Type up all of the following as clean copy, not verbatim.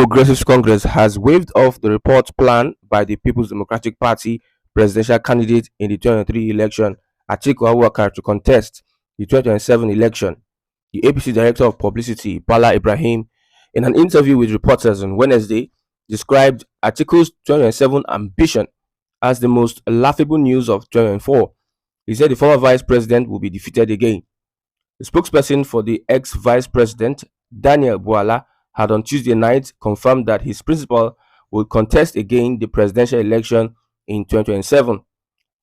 Progressive Congress has waved off the report plan by the People's Democratic Party presidential candidate in the 2023 election, Atiku Abubakar, to contest the 2027 election. The APC Director of Publicity, Bala Ibrahim, in an interview with reporters on Wednesday, described Atiku's 2027 ambition as the most laughable news of 2024. He said the former vice president will be defeated again. The spokesperson for the ex-vice president, Daniel Bwala, had on Tuesday night confirmed that his principal will contest again the presidential election in 2027.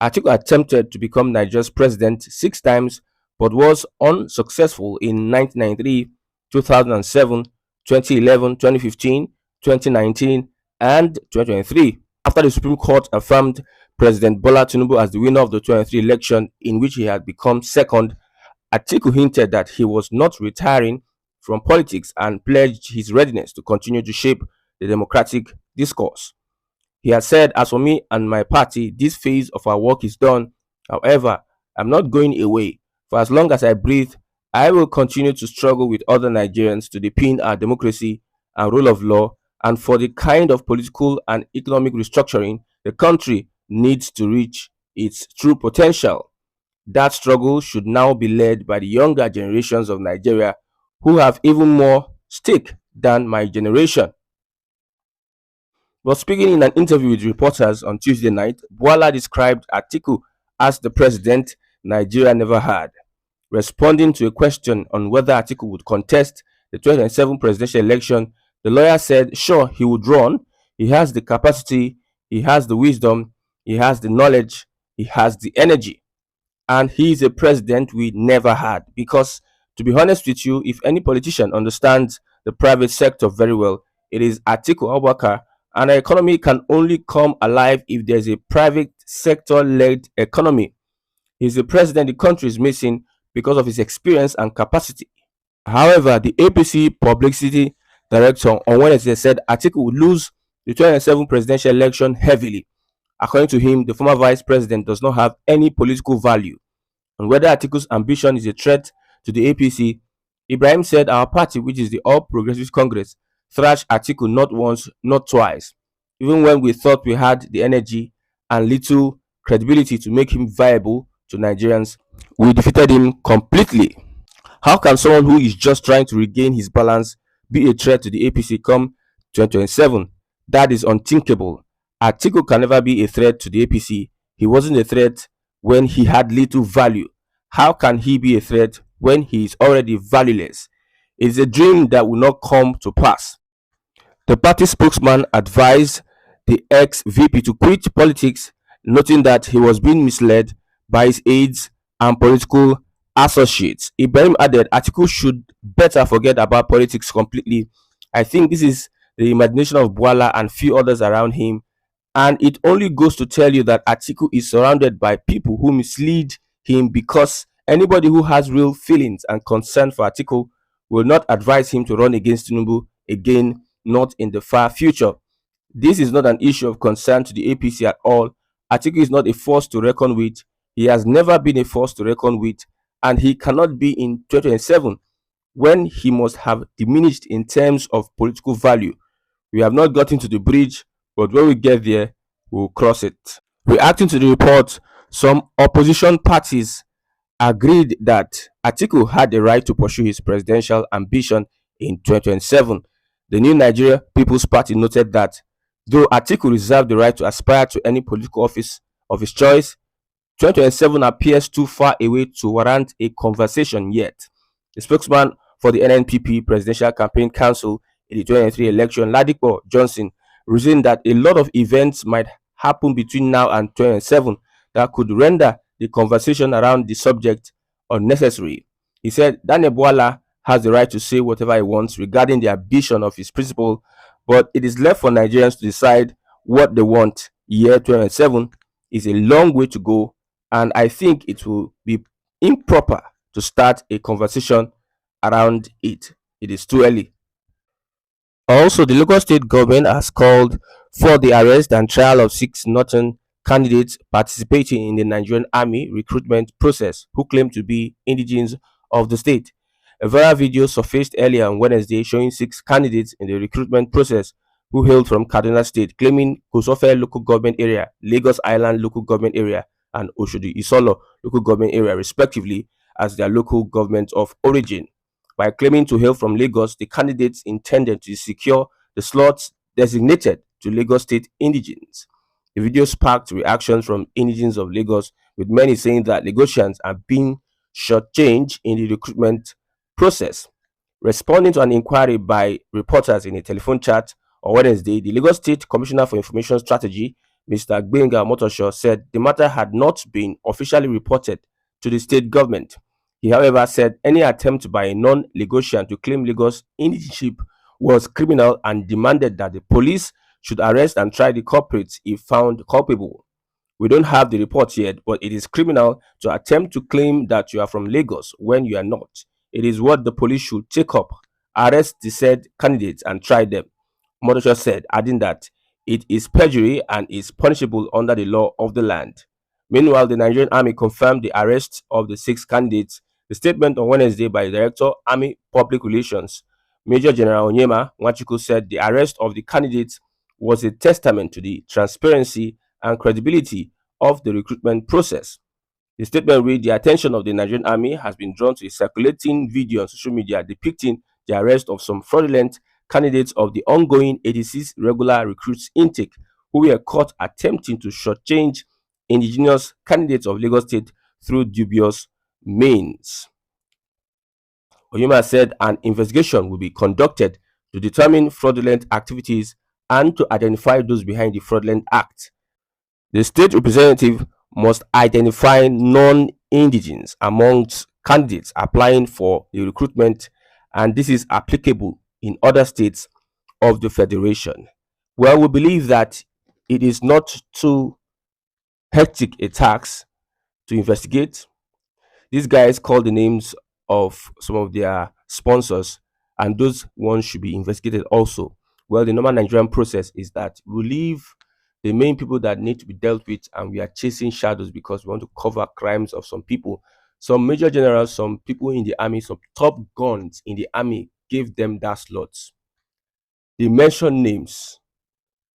Atiku attempted to become Nigeria's president 6 times but was unsuccessful in 1993, 2007, 2011, 2015, 2019, and 2023. After the Supreme Court affirmed President Bola Tinubu as the winner of the 2023 election, in which he had become second, Atiku hinted that he was not retiring from politics and pledged his readiness to continue to shape the democratic discourse. He has said, "As for me and my party, this phase of our work is done. However, I'm not going away. For as long as I breathe, I will continue to struggle with other Nigerians to deepen our democracy and rule of law, and for the kind of political and economic restructuring the country needs to reach its true potential. That struggle should now be led by the younger generations of Nigeria who have even more stake than my generation." But speaking in an interview with reporters on Tuesday night, Bwala described Atiku as the president Nigeria never had. Responding to a question on whether Atiku would contest the 2027 presidential election, the lawyer said, "Sure, he would run. He has the capacity, he has the wisdom, he has the knowledge, he has the energy. And he is a president we never had. Because, to be honest with you, if any politician understands the private sector very well, it is Atiku Abubakar. And our economy can only come alive if there's a private sector-led economy. He's the president the country is missing because of his experience and capacity." However, the APC Publicity Director on Wednesday said Atiku would lose the 2027 presidential election heavily. According to him, the former vice president does not have any political value. And whether Atiku's ambition is a threat to the APC, Ibrahim said our party, which is the All Progressive Congress, thrashed Atiku not once, not twice. Even when we thought we had the energy and little credibility to make him viable to Nigerians, we defeated him completely. How can someone who is just trying to regain his balance be a threat to the APC come 2027? That is unthinkable. Atiku can never be a threat to the APC. He wasn't a threat when he had little value. How can he be a threat when he is already valueless? It is a dream that will not come to pass. The party spokesman advised the ex-VP to quit politics, noting that he was being misled by his aides and political associates. Ibrahim added, "Atiku should better forget about politics completely. I think this is the imagination of Bwala and few others around him, and it only goes to tell you that Atiku is surrounded by people who mislead him, because anybody who has real feelings and concern for Atiku will not advise him to run against Tinubu again, not in the far future. This is not an issue of concern to the APC at all. Atiku is not a force to reckon with. He has never been a force to reckon with, and he cannot be in 2027 when he must have diminished in terms of political value. We have not gotten to the bridge, but when we get there, we'll cross it." Reacting to the report, some opposition parties agreed that Atiku had the right to pursue his presidential ambition in 2027. The New Nigeria People's Party noted that though Atiku reserved the right to aspire to any political office of his choice, 2027 appears too far away to warrant a conversation yet. The spokesman for the NNPP Presidential Campaign Council in the 2023 election, Ladipo Johnson, reasoned that a lot of events might happen between now and 2027 that could render the conversation around the subject unnecessary. He said Daniel Bwala has the right to say whatever he wants regarding the ambition of his principal, but it is left for Nigerians to decide what they want. Year 2027 is a long way to go, and I think it will be improper to start a conversation around it. It is too early. Also, the local state government has called for the arrest and trial of 6 northern candidates participating in the Nigerian army recruitment process who claim to be indigenes of the state. A viral video surfaced earlier on Wednesday showing 6 candidates in the recruitment process who hailed from Kaduna State, claiming Kosofe local government area, Lagos Island local government area, and Oshodi Isolo local government area, respectively, as their local government of origin. By claiming to hail from Lagos, the candidates intended to secure the slots designated to Lagos State indigents. The video sparked reactions from indigents of Lagos, with many saying that Lagosians are being shortchanged in the recruitment process. Responding to an inquiry by reporters in a telephone chat on Wednesday, the Lagos State Commissioner for Information Strategy, Mr. Gbenga Motosho, said the matter had not been officially reported to the state government. He, however, said any attempt by a non-Lagosian to claim Lagos indigenship was criminal and demanded that the police should arrest and try the culprits if found culpable. We don't have the report yet, but it is criminal to attempt to claim that you are from Lagos when you are not. It is what the police should take up, arrest the said candidates and try them, Modosha said, adding that it is perjury and is punishable under the law of the land. Meanwhile, the Nigerian Army confirmed the arrest of the 6 candidates. The statement on Wednesday by Director Army Public Relations, Major General Onyema Nwachukwu, said the arrest of the candidates was a testament to the transparency and credibility of the recruitment process. The statement read, the attention of the Nigerian Army has been drawn to a circulating video on social media depicting the arrest of some fraudulent candidates of the ongoing 86 regular recruits intake who were caught attempting to shortchange indigenous candidates of Lagos State through dubious means. Oyema said an investigation will be conducted to determine fraudulent activities and to identify those behind the fraudulent act. The state representative must identify non-indigens amongst candidates applying for the recruitment, and this is applicable in other states of the federation. Well, we believe that it is not too hectic a task to investigate. These guys call the names of some of their sponsors, and those ones should be investigated also. Well, the normal Nigerian process is that we leave the main people that need to be dealt with, and we are chasing shadows because we want to cover crimes of some people. Some major generals, some people in the army, some top guns in the army gave them that slots. They mention names,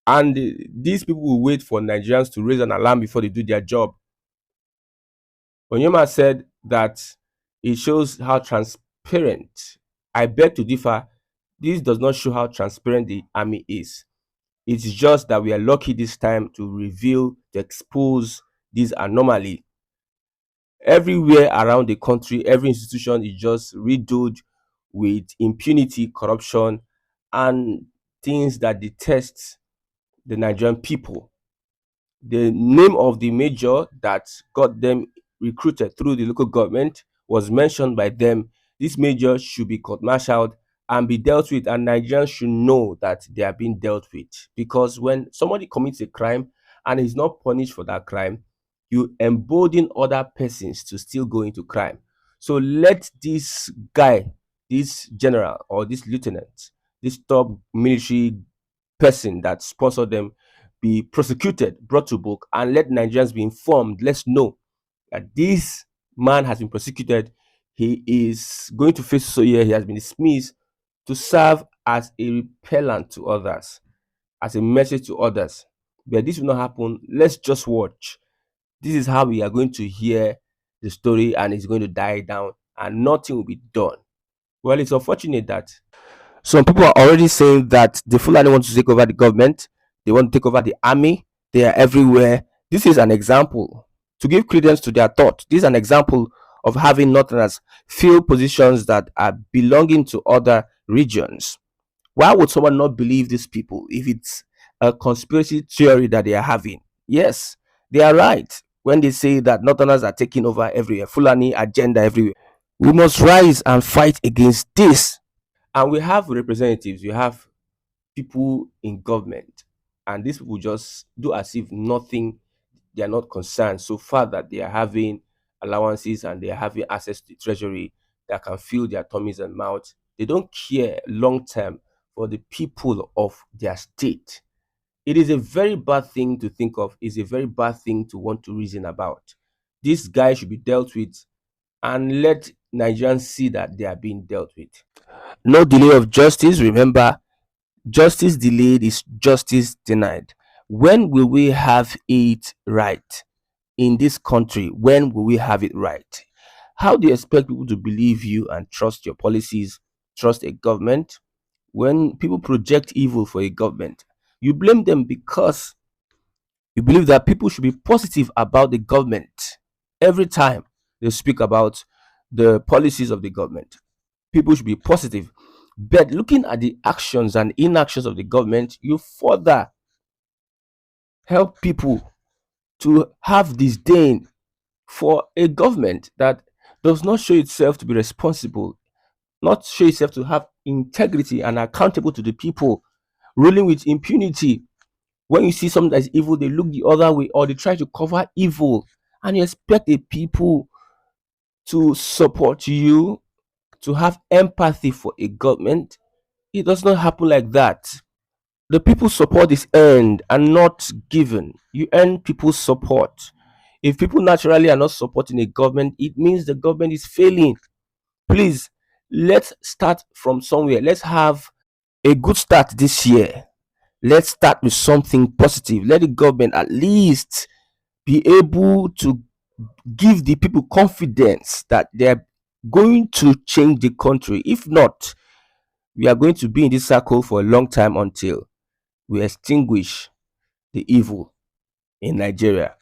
and these people will wait for Nigerians to raise an alarm before they do their job. Onyema said that it shows how transparent. I beg to differ. This does not show how transparent the army is. It's just that we are lucky this time to reveal, to expose this anomaly. Everywhere around the country, every institution is just riddled with impunity, corruption, and things that detest the Nigerian people. The name of the major that got them recruited through the local government was mentioned by them. This major should be court-martialed and be dealt with, and Nigerians should know that they are being dealt with. Because when somebody commits a crime and is not punished for that crime, you embolden other persons to still go into crime. So let this guy, this general or this lieutenant, this top military person that sponsored them be prosecuted, brought to book, and let Nigerians be informed. Let's know that this man has been prosecuted. He is going to face so year. He has been dismissed to serve as a repellent to others, as a message to others. But this will not happen. Let's just watch. This is how we are going to hear the story, and it's going to die down, and nothing will be done. Well, it's unfortunate that some people are already saying that the Fulani want to take over the government, they want to take over the army, they are everywhere. This is an example to give credence to their thought. This is an example of having Northerners fill positions that are belonging to other regions. Why would someone not believe these people if it's a conspiracy theory that they are having? Yes, they are right when they say that Northerners are taking over everywhere, Fulani agenda everywhere. We must rise and fight against this. And we have representatives, we have people in government, and these people just do as if nothing, they are not concerned so far that they are having allowances and they are having access to the treasury that can fill their tummies and mouths. They don't care long term for the people of their state. It is a very bad thing to think of, it's a very bad thing to want to reason about. This guy should be dealt with, and let Nigerians see that they are being dealt with. No delay of justice. Remember, justice delayed is justice denied. When will we have it right in this country? When will we have it right? How do you expect people to believe you and trust your policies, trust a government, when people project evil for a government? You blame them because you believe that people should be positive about the government. Every time they speak about the policies of the government, people should be positive. But looking at the actions and inactions of the government, you further help people to have disdain for a government that does not show itself to be responsible, not show itself to have integrity and accountable to the people, ruling with impunity. When you see something that is evil, they look the other way or they try to cover evil, and you expect the people to support you, to have empathy for a government. It does not happen like that. The people's support is earned and not given. You earn people's support. If people naturally are not supporting a government, it means the government is failing. Please, let's start from somewhere. Let's have a good start this year. Let's start with something positive. Let the government at least be able to give the people confidence that they're going to change the country. If not, we are going to be in this circle for a long time until we extinguish the evil in Nigeria.